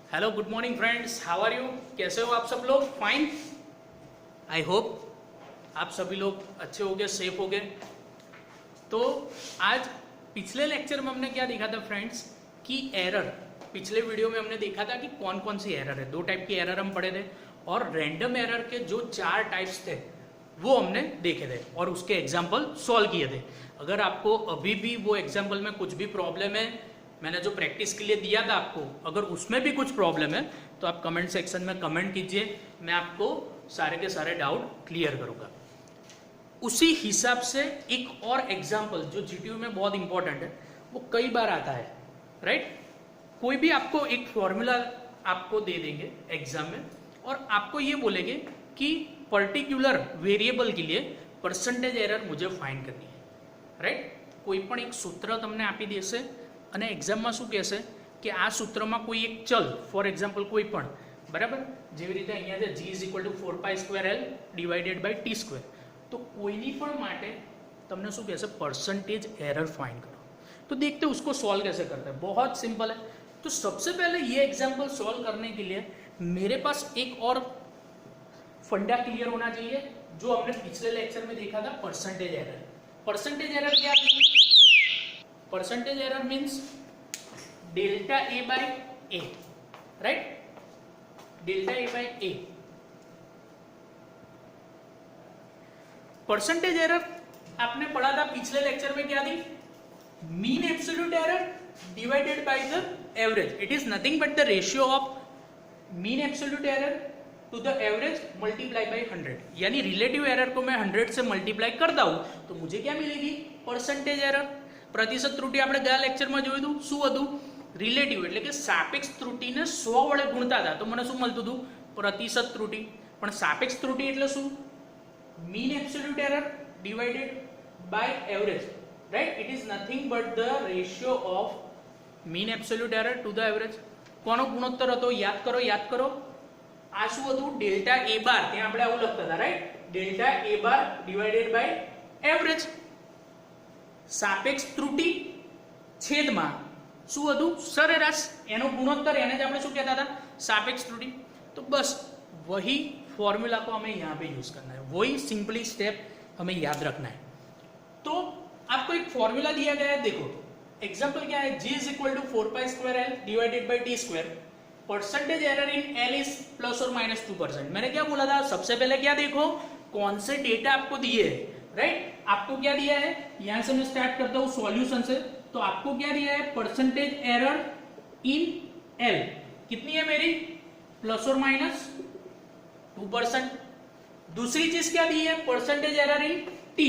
Hello good morning friends, how are you? कैसे हो आप सब लोग? फाइन, आई होप आप सभी लोग अच्छे हो गए, सेफ हो गए। तो आज पिछले लेक्चर में हमने क्या देखा था फ्रेंड्स कि एरर, पिछले वीडियो में हमने देखा था कि कौन कौन सी एरर है। दो टाइप की एरर हम पढ़े थे और रैंडम एरर के जो 4 टाइप्स थे वो हमने देखे थे और उसके एग्जाम्पल सॉल्व किए थे। अगर आपको अभी भी वो एग्जाम्पल में कुछ भी प्रॉब्लम है, मैंने जो प्रैक्टिस के लिए दिया था आपको, अगर उसमें भी कुछ प्रॉब्लम है तो आप कमेंट सेक्शन में कमेंट कीजिए, मैं आपको सारे के सारे डाउट क्लियर करूंगा। उसी हिसाब से एक और एग्जाम्पल जो जीटीयू में बहुत इंपॉर्टेंट है, वो कई बार आता है, राइट? कोई भी आपको एक फॉर्मूला आपको दे देंगे एग्जाम में और आपको ये बोलेंगे कि पर्टिकुलर वेरिएबल के लिए परसेंटेज एरर मुझे फाइंड करनी है, राइट? કોઈ પણ એક સૂત્ર તમને આપી દેશે અને એક્ઝામમાં શું કહેશે કે આ સૂત્રમાં કોઈ એક ચલ, ફોર એક્ઝામ્પલ કોઈ પણ, બરાબર, જેવી રીતે અહીંયા છે g is equal to 4π² divided by t², તો કોઈની પણ માટે તમને શું કહેશે, परसेंटेज एरर फाइंड करो। तो देखते हैं उसको सॉल्व कैसे करते हैं। बहुत सिंपल है। तो सबसे पहले ये एग्जाम्पल सॉल्व करने के लिए मेरे पास एक और फंडा क्लियर होना चाहिए जो हमने पिछले लेक्चर में देखा था, परसेंटेज एरर। परसेंटेज एरर क्या थी? Percentage error means delta A by A, right? Delta A by A. Percentage error आपने पढ़ा था पिछले लेक्चर में, क्या थी? Mean absolute error divided by the average. It is nothing but the ratio of mean absolute error to the average multiply by 100। यानी relative error को मैं 100 से मल्टीप्लाई करता हूं तो मुझे क्या मिलेगी? Percentage error. प्रतिशत त्रुटि આપણે ગયા લેક્ચરમાં જોયું હતું, શું હતું? રિલેટિવ એટલે કે સાપેક્ષ ત્રુટિને 100 વડે ગુણતા હતા તો મને શું મળતું હતું? प्रतिशत त्रुटि। પણ સાપેક્ષ ત્રુટિ એટલે શું? Mean absolute error divided by average, right? It is nothing but the ratio of mean absolute error to the average. કોનો ગુણોત્તર હતો? યાદ કરો, યાદ કરો। આ શું હતું? ડેલ્ટા એ બાર, ત્યાં આપણે આવું લખતા હતા, right? Delta A bar divided by average. સાપેક્ષ ત્રુટિ છેદમાં શું હતું? સરેરાશ। એનો ગુણોત્તર, એને જ આપણે શું કહેતા હતા? સાપેક્ષ ત્રુટિ। तो बस वही फॉर्मूला को हमें यहाँ पे यूज करना है, वही सिंपली स्टेप हमें याद रखना है। तो आपको एक फॉर्मूला दिया गया है, देखो एग्जांपल क्या है? g is equal to 4π² divided by t²। Percentage error in l is ±2%। मैंने क्या बोला था? सबसे पहले क्या देखो, कौन से डेटा आपको दिए है, राइट? आपको क्या दिया है? यहां से मैं स्टार्ट करता हूं सॉल्यूशन से। तो आपको क्या दिया है? परसेंटेज एरर इन l कितनी है मेरी? ±2%। दूसरी चीज क्या दी है? परसेंटेज एरर इन t,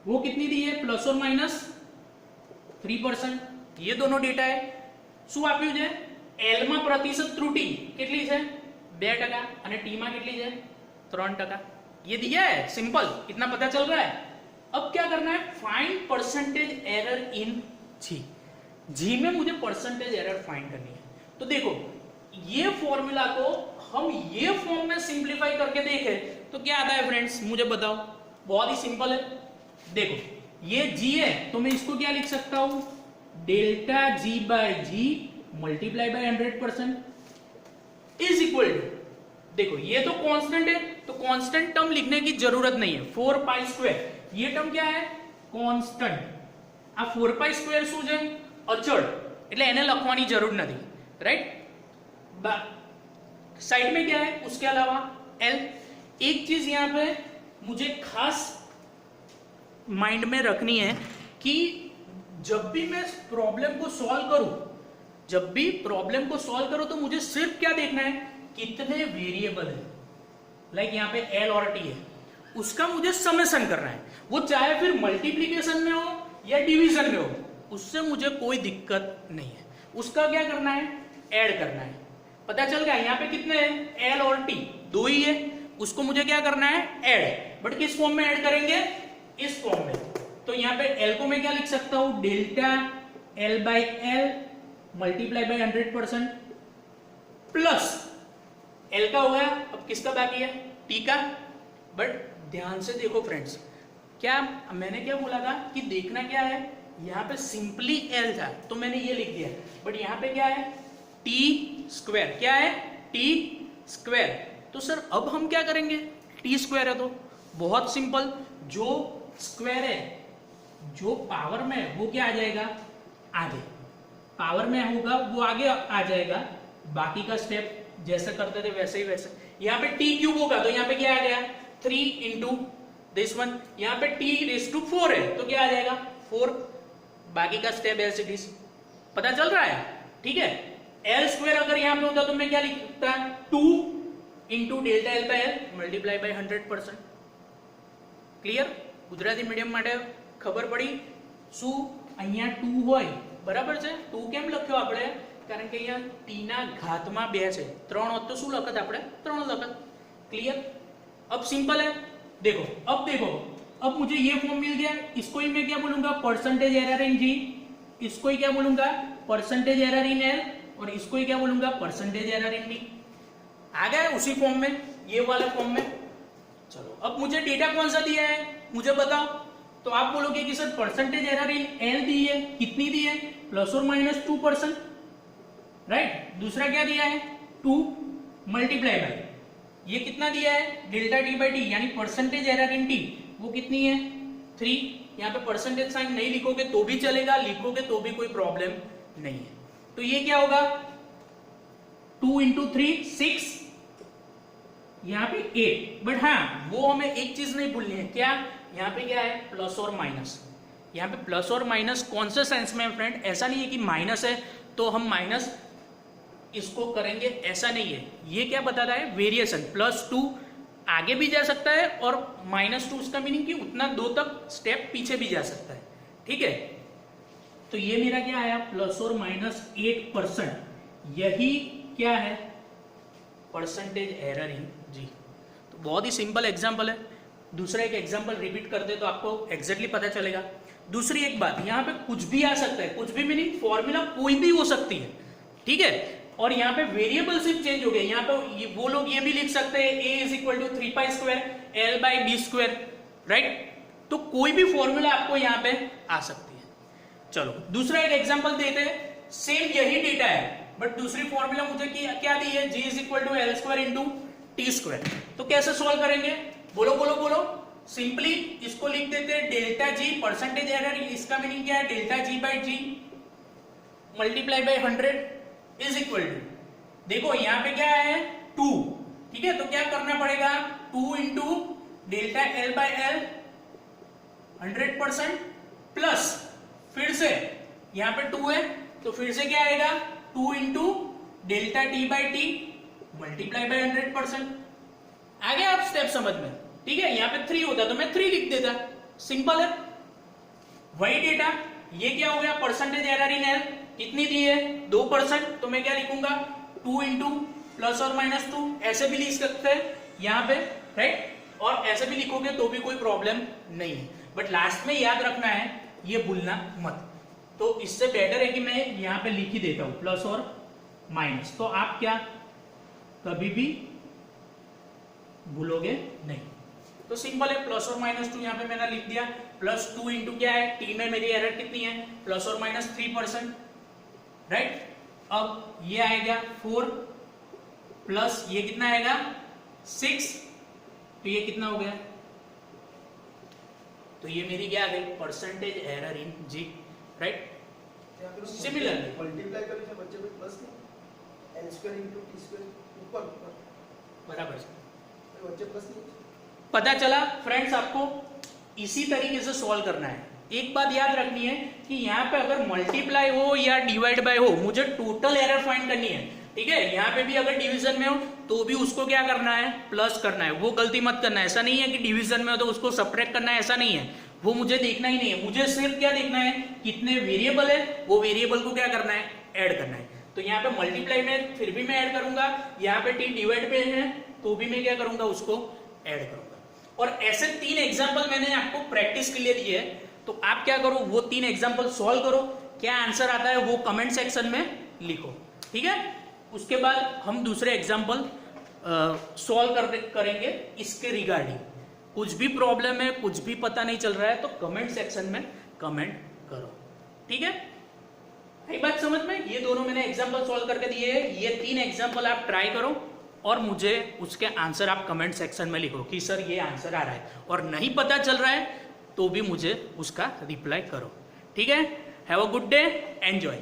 वो कितनी दी है? ±3%। ये दोनों डेटा है। શું આપ્યું છે? l માં प्रतिशत त्रुटि કેટલી છે? 2% અને t માં કેટલી છે? 3%। ये दिया है, सिंपल, इतना पता चल रहा है। अब क्या करना है? फाइंड परसेंटेज एरर इन g। जी में मुझे परसेंटेज एरर फाइंड करनी है। तो देखो ये फॉर्मूला को हम ये फॉर्म में सिंप्लीफाई करके देखें तो क्या आता है फ्रेंड्स? मुझे बताओ। बहुत ही सिंपल है। देखो ये जी है तो मैं इसको क्या लिख सकता हूं? Delta G by G multiply by 100% is equal to, देखो ये तो कांस्टेंट है तो कांस्टेंट टर्म लिखने की जरूरत नहीं है। 4π², ये टर्म क्या है? कांस्टेंट। आ 4π² શું છે? અચળ, એટલે એને લખવાની જરૂર નથી, राइट? साइड में क्या है उसके अलावा? l। एक चीज यहां पे मुझे खास माइंड में रखनी है कि जब भी मैं प्रॉब्लम को सॉल्व करूं, तो मुझे सिर्फ क्या देखना है? कितने वेरिएबल है। लाइक यहाँ पे l और t है, उसका मुझे समेशन करना है। वो चाहे फिर मल्टीप्लीकेशन में हो या डिवीजन में हो, उससे मुझे कोई दिक्कत नहीं है। उसका क्या करना है? ऐड करना है। पता चल गया यहाँ पे कितने हैं? l और t दो ही है, उसको मुझे क्या करना है? ऐड। बट किस फॉर्म में ऐड करेंगे? इस फॉर्म में। तो यहाँ पे l को मैं क्या लिख सकता हूं? Delta l by l multiply by 100% plus l का हो गया। अब किसका बाकी है? t का। बट ध्यान से देखो फ्रेंड्स, क्या मैंने क्या बोला था कि देखना क्या है? यहाँ पे सिंपली एल था तो मैंने ये लिख दिया, बट यहाँ पे क्या है टी स्क्वायर, क्या है टी स्क्वायर। तो सर अब हम क्या करेंगे, टी स्क्वायर है तो बहुत सिंपल, जो स्क्वायर है जो पावर में है वो क्या आ जाएगा आगे, पावर में होगा वो आगे आ जाएगा, बाकी का स्टेप जैसे करते थे वैसे ही वैसे। यहाँ पे टी क्यूब होगा तो यहाँ पे क्या आ गया 3 इंटू दिस वन, यहाँ पे टी रेस टू 4 है तो क्या आ जाएगा 4, बाकी का स्टेप एज इट इज, पता चल रहा है, ठीक है। एल स्क्वायर अगर यहाँ पे होता तो मैं क्या लिखता 2 into delta L by L multiply by 100%। Clear, Gujarati medium માટે ખબર પડી શું અહીંયા 2 હોય બરાબર છે, 2 કેમ લખ્યો આપણે કારણ કે અહીંયા t ના ઘાતમાં 2 છે, 3 હોત તો શું લખત આપણે 3 લખત। क्लियर, अब सिंपल है, देखो अब मुझे ये फॉर्म मिल गया, इसको ही मैं क्या बोलूंगा परसेंटेज एरर इन जी, इसको ही क्या बोलूंगा परसेंटेज एरर इन एल, और इसको ही क्या बोलूंगा परसेंटेज एरर इन डी। आ गया उसी फॉर्म में, ये वाले फॉर्म में। चलो अब मुझे डेटा कौन सा दिया है मुझे बताओ, तो आप बोलोगे कि sir percentage error in L दी है, कितनी दी है ±2%, राइट। दूसरा क्या दिया है 2 मल्टीप्लाई बाय ये कितना दिया है डेल्टा टी बाई टी, यानी परसेंटेज एरर इन टी वो कितनी है 3। यहाँ पे परसेंटेज साइन नहीं लिखोगे तो भी चलेगा, लिखोगे तो भी कोई प्रॉब्लम नहीं है। तो ये क्या होगा 2 इंटू 3 6, यहाँ पे 8, बट हाँ वो हमें एक चीज नहीं भूलनी है, क्या यहाँ पे क्या है प्लस और माइनस। यहाँ पे प्लस और माइनस कौन से सेंस में है फ्रेंड, ऐसा नहीं है कि माइनस है तो हम माइनस इसको करेंगे, ऐसा नहीं है। ये क्या बताता है वेरिएशन, +2 आगे भी जा सकता है और -2 उसका मीनिंग कि उतना 2 तक स्टेप पीछे भी जा सकता है, ठीक है। तो ये मेरा क्या आया प्लस और माइनस 8%, यही क्या है परसेंटेज एरर इन जी। तो बहुत ही सिंपल एग्जांपल है। दूसरा एक एग्जांपल रिपीट कर दे तो आपको एग्जैक्टली पता चलेगा। दूसरी एक बात, यहाँ पे कुछ भी आ सकता है, कुछ भी मीनिंग फॉर्मूला कोई भी हो सकती है, ठीक है। और यहाँ पे वेरिएबल सिर्फ चेंज हो गया, यहाँ पे वो लोग ये भी लिख सकते हैं a is equal to 3π² l by d², right. तो कोई भी फॉर्मूला आपको यहाँ पे आ सकती है। चलो दूसरा एक एग्जांपल देते हैं, सेम यही डेटा है बट दूसरी फॉर्मूला मुझे क्या दी है g is equal to l² into t²। तो कैसे सॉल्व करेंगे, बोलो बोलो बोलो। सिंपली इसको लिख देते हैं डेल्टा जी परसेंटेज एरर, इसका मीनिंग क्या है delta G by G multiply by 100 is equal to, देखो यहाँ पे क्या है 2, ठीक है। तो क्या करना पड़ेगा 2 into delta L by L 100% plus फिर से यहाँ पे 2 है तो फिर से क्या आएगा 2 into delta T by T multiply by 100%। आ गया आप स्टेप समझ में, ठीक है। यहाँ पे 3 होता तो मैं 3 लिख देता, सिंपल है। वही डेटा, ये क्या हो गया परसेंटेज एरर इन एल कितनी दी है 2%, तो मैं क्या लिखूंगा 2 इंटू प्लस और माइनस 2, ऐसे भी लिख सकते हैं यहाँ पे, राइट। और ऐसे भी लिखोगे तो भी कोई प्रॉब्लम नहीं है, बट लास्ट में याद रखना है ये भूलना मत। तो इससे बेटर है कि मैं यहाँ पे लिख ही देता हूँ प्लस और माइनस, तो आप क्या कभी भी भूलोगे नहीं। तो सिंपल है प्लस और माइनस 2 यहाँ पे मैंने लिख दिया, प्लस 2 इंटू क्या है टी में मेरी एरर कितनी है प्लस और माइनस 3%, राइट। अब ये आएगा 4 प्लस ये कितना आएगा 6, तो ये कितना हो गया, तो ये मेरी क्या आ गई percentage error in G, right. Similarly multiply करने से बच्चे को प्लस नहीं l² इंटू t² ऊपर बराबर से बच्चे प्लस नहीं। पता चला फ्रेंड्स, आपको इसी तरीके से सॉल्व करना है। एक बात याद रखनी है कि यहाँ पे अगर मल्टीप्लाई हो या डिवाइड बाय हो मुझे टोटल एरर फाइंड करनी है, ठीक है। यहाँ पे भी अगर डिवीजन में हो तो भी उसको क्या करना है प्लस करना है, वो गलती मत करना है। ऐसा नहीं है कि डिवीजन में हो तो उसको सब्ट्रैक्ट करना है, ऐसा नहीं है, वो मुझे देखना ही नहीं है। मुझे सिर्फ क्या देखना है कितने वेरिएबल है, वो वेरिएबल को क्या करना है ऐड करना है। तो यहाँ पे मल्टीप्लाई में फिर भी मैं ऐड करूंगा, यहाँ पे टी डिवाइड पे है तो भी मैं क्या करूंगा उसको ऐड करूंगा। और ऐसे 3 एग्जाम्पल मैंने आपको प्रैक्टिस के लिए दिए है, तो आप क्या करो वो 3 एग्जाम्पल सॉल्व करो, क्या आंसर आता है वो कमेंट सेक्शन में लिखो, ठीक है। उसके बाद हम दूसरे एग्जाम्पल सॉल्व करेंगे इसके रिगार्डिंग। कुछ भी प्रॉब्लम है, कुछ भी पता नहीं चल रहा है तो कमेंट सेक्शन में कमेंट करो। ठीक है, आई बात समझ में? ये दोनों मैंने एग्जाम्पल सॉल्व करके दिए हैं, ये 3 एग्जाम्पल आप ट्राई करो और मुझे उसके आंसर आप कमेंट सेक्शन में लिखो कि सर ये आंसर आ रहा है, और नहीं पता चल रहा है तो भी मुझे उसका रिप्लाई करो। ठीक है, have a good day, enjoy.